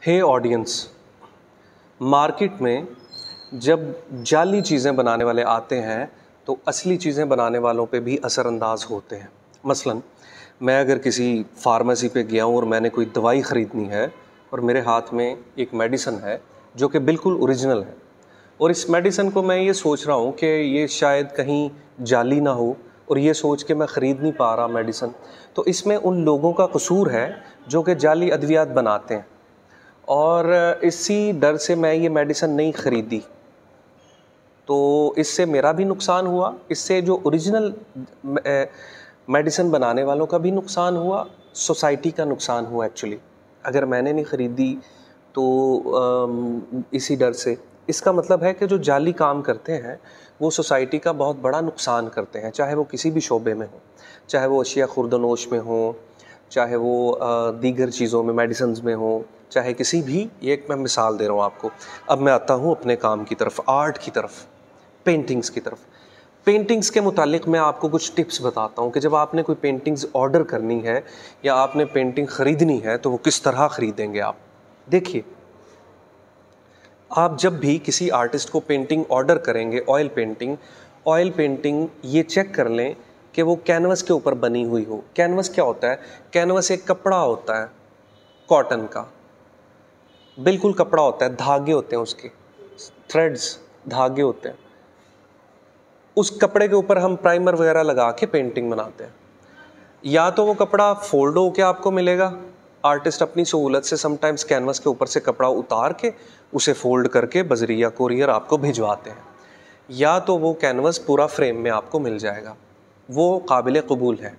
हे audience, market में जब जाली चीज़ें बनाने वाले आते हैं तो असली चीज़ें बनाने वालों पे भी असरअंदाज होते हैं। मसलन मैं अगर किसी फार्मेसी पे गया हूँ और मैंने कोई दवाई ख़रीदनी है और मेरे हाथ में एक मेडिसिन है जो कि बिल्कुल ओरिजिनल है, और इस मेडिसिन को मैं ये सोच रहा हूँ कि ये शायद कहीं जाली ना हो, और ये सोच के मैं ख़रीद नहीं पा रहा मेडिसिन, तो इसमें उन लोगों का कसूर है जो कि जाली अद्वियात बनाते हैं। और इसी डर से मैं ये मेडिसिन नहीं ख़रीदी, तो इससे मेरा भी नुकसान हुआ, इससे जो ओरिजिनल मेडिसिन बनाने वालों का भी नुकसान हुआ, सोसाइटी का नुकसान हुआ एक्चुअली। अगर मैंने नहीं ख़रीदी तो इसी डर से, इसका मतलब है कि जो जाली काम करते हैं वो सोसाइटी का बहुत बड़ा नुकसान करते हैं, चाहे वो किसी भी शोबे में हो, चाहे वो अशिया खुर्दनोश में हो, चाहे वो दीगर चीज़ों में, मेडिसिन्स में हो, चाहे किसी भी। ये एक मैं मिसाल दे रहा हूँ आपको। अब मैं आता हूँ अपने काम की तरफ, आर्ट की तरफ, पेंटिंग्स की तरफ। पेंटिंग्स के मुतालिक मैं आपको कुछ टिप्स बताता हूँ कि जब आपने कोई पेंटिंग्स ऑर्डर करनी है या आपने पेंटिंग ख़रीदनी है तो वो किस तरह ख़रीदेंगे आप। देखिए, आप जब भी किसी आर्टिस्ट को पेंटिंग ऑर्डर करेंगे, ऑयल पेंटिंग ये चेक कर लें कि वो कैनवस के ऊपर बनी हुई हो। कैनवस क्या होता है? कैनवस एक कपड़ा होता है कॉटन का, बिल्कुल कपड़ा होता है, धागे होते हैं उसके, थ्रेड्स, धागे होते हैं। उस कपड़े के ऊपर हम प्राइमर वगैरह लगा के पेंटिंग बनाते हैं। या तो वो कपड़ा फोल्ड होके आपको मिलेगा, आर्टिस्ट अपनी सहूलत से समटाइम्स कैनवस के ऊपर से कपड़ा उतार के उसे फोल्ड करके बजरिया कोरियर आपको भिजवाते हैं, या तो वो कैनवस पूरा फ्रेम में आपको मिल जाएगा, वो काबिल कबूल है।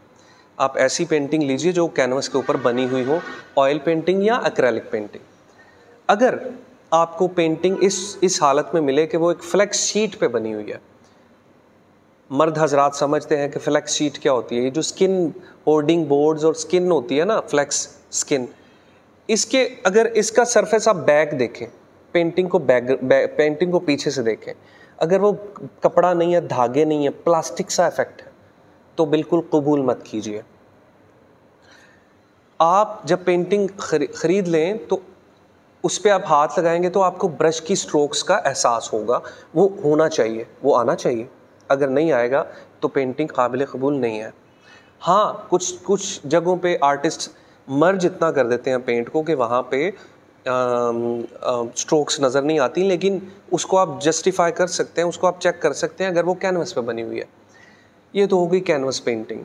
आप ऐसी पेंटिंग लीजिए जो कैनवस के ऊपर बनी हुई हो, ऑयल पेंटिंग या एक्रेलिक पेंटिंग। अगर आपको पेंटिंग इस हालत में मिले कि वो एक फ्लेक्स शीट पे बनी हुई है, मर्द हजरात समझते हैं कि फ्लेक्स शीट क्या होती है, ये जो स्किन होर्डिंग बोर्ड्स और स्किन होती है ना, फ्लेक्स स्किन, इसके अगर इसका सरफेस आप बैक देखें, पेंटिंग को पीछे से देखें, अगर वो कपड़ा नहीं है, धागे नहीं है, प्लास्टिक सा इफेक्ट है, तो बिल्कुल कबूल मत कीजिए। आप जब पेंटिंग खरीद लें तो उस पर आप हाथ लगाएंगे तो आपको ब्रश की स्ट्रोक्स का एहसास होगा, वो होना चाहिए, वो आना चाहिए। अगर नहीं आएगा तो पेंटिंग काबिल कबूल नहीं है। हाँ, कुछ जगहों पे आर्टिस्ट मर्ज इतना कर देते हैं पेंट को कि वहाँ पे स्ट्रोक्स नज़र नहीं आती, लेकिन उसको आप जस्टिफाई कर सकते हैं, उसको आप चेक कर सकते हैं अगर वो कैनवस पे बनी हुई है। ये तो हो गई कैनवस पेंटिंग।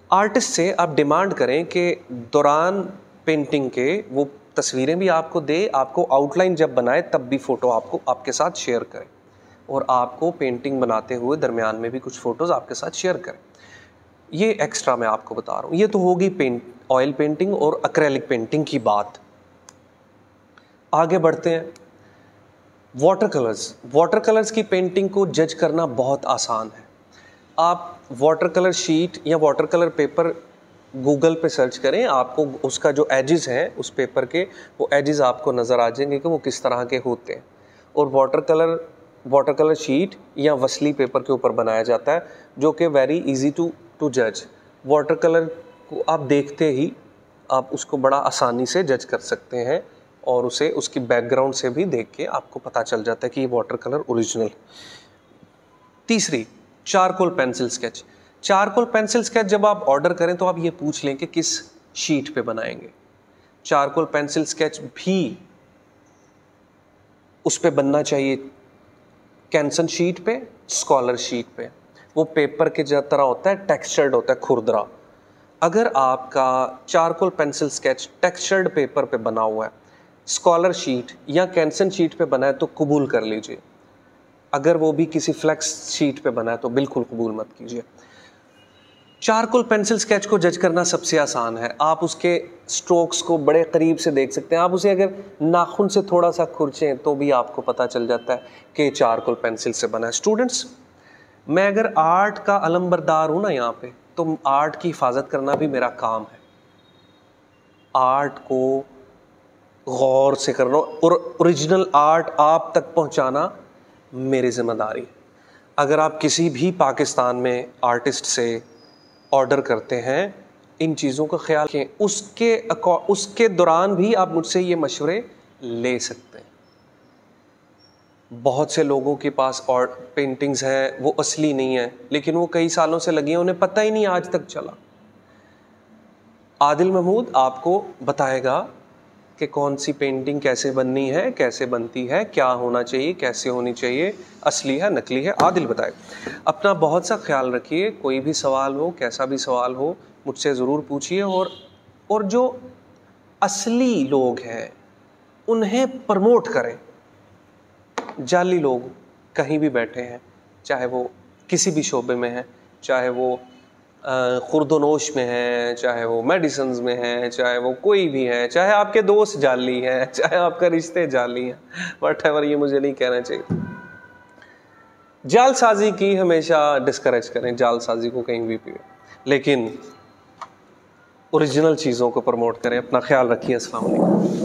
आर्टिस्ट से आप डिमांड करें कि दौरान पेंटिंग के वो तस्वीरें भी आपको दे, आपको आउटलाइन जब बनाए तब भी फ़ोटो आपको आपके साथ शेयर करें, और आपको पेंटिंग बनाते हुए दरमियान में भी कुछ फ़ोटोज़ आपके साथ शेयर करें। ये एक्स्ट्रा मैं आपको बता रहा हूँ। ये तो होगी ऑयल पेंटिंग और एक्रेलिक पेंटिंग की बात। आगे बढ़ते हैं। वाटर कलर्स की पेंटिंग को जज करना बहुत आसान है। आप वाटर कलर शीट या वाटर कलर पेपर गूगल पे सर्च करें, आपको उसका जो एजेस हैं उस पेपर के, वो एजेस आपको नज़र आ जाएंगे कि वो किस तरह के होते हैं। और वाटर कलर शीट या वसली पेपर के ऊपर बनाया जाता है, जो कि वेरी इजी टू जज। वाटर कलर को आप देखते ही आप उसको बड़ा आसानी से जज कर सकते हैं, और उसे उसकी बैकग्राउंड से भी देख के आपको पता चल जाता है कि ये वाटर कलर ओरिजिनल। तीसरी, charcoal pencil sketch. Charcoal pencil sketch जब आप ऑर्डर करें तो आप ये पूछ लें कि किस शीट पे बनाएंगे। चारकोल पेंसिल स्केच भी उस पे बनना चाहिए कैंसन शीट पे, स्कॉलर शीट पे। वो पेपर के जो तरह होता है, टेक्सचर्ड होता है, खुरदरा। अगर आपका charcoal pencil sketch textured paper पे बना हुआ है, स्कॉलर शीट या कैंसन शीट पे बना है तो कबूल कर लीजिए। अगर वो भी किसी फ्लेक्स शीट पे बना है तो बिल्कुल कबूल मत कीजिए। चारकोल पेंसिल स्केच को जज करना सबसे आसान है। आप उसके स्ट्रोक्स को बड़े करीब से देख सकते हैं। आप उसे अगर नाखून से थोड़ा सा खुरचें तो भी आपको पता चल जाता है कि चारकोल पेंसिल से बना है। स्टूडेंट्स, मैं अगर आर्ट का अलंबरदार हूँ ना यहाँ पे, तो आर्ट की हिफाजत करना भी मेरा काम है। आर्ट को गौर से करना और ओरिजिनल आर्ट आप तक पहुँचाना मेरी जिम्मेदारी है। अगर आप किसी भी पाकिस्तान में आर्टिस्ट से ऑर्डर करते हैं इन चीज़ों का ख्याल रखें। उसके दौरान भी आप मुझसे ये मशवरे ले सकते हैं। बहुत से लोगों के पास और पेंटिंग्स हैं वो असली नहीं है, लेकिन वो कई सालों से लगी हैं, उन्हें पता ही नहीं आज तक चला। आदिल महमूद आपको बताएगा कि कौन सी पेंटिंग कैसे बननी है, कैसे बनती है, क्या होना चाहिए, कैसे होनी चाहिए, असली है नकली है, आदिल बताएगा। अपना बहुत सा ख्याल रखिए। कोई भी सवाल हो, कैसा भी सवाल हो, मुझसे ज़रूर पूछिए। और जो असली लोग हैं उन्हें प्रमोट करें। जाली लोग कहीं भी बैठे हैं, चाहे वो किसी भी शोबे में हैं, चाहे वो खुर्दोनोश में है, चाहे वो मेडिसिन्स में है, चाहे वो कोई भी है, चाहे आपके दोस्त जाली हैं, चाहे आपका रिश्ते जाली हैं, व्हाटएवर, ये मुझे नहीं कहना चाहिए। जालसाजी की हमेशा डिस्करेज करें, जालसाजी को कहीं भी लेकिन ओरिजिनल चीज़ों को प्रमोट करें। अपना ख्याल रखिए। अस्सलाम वालेकुम।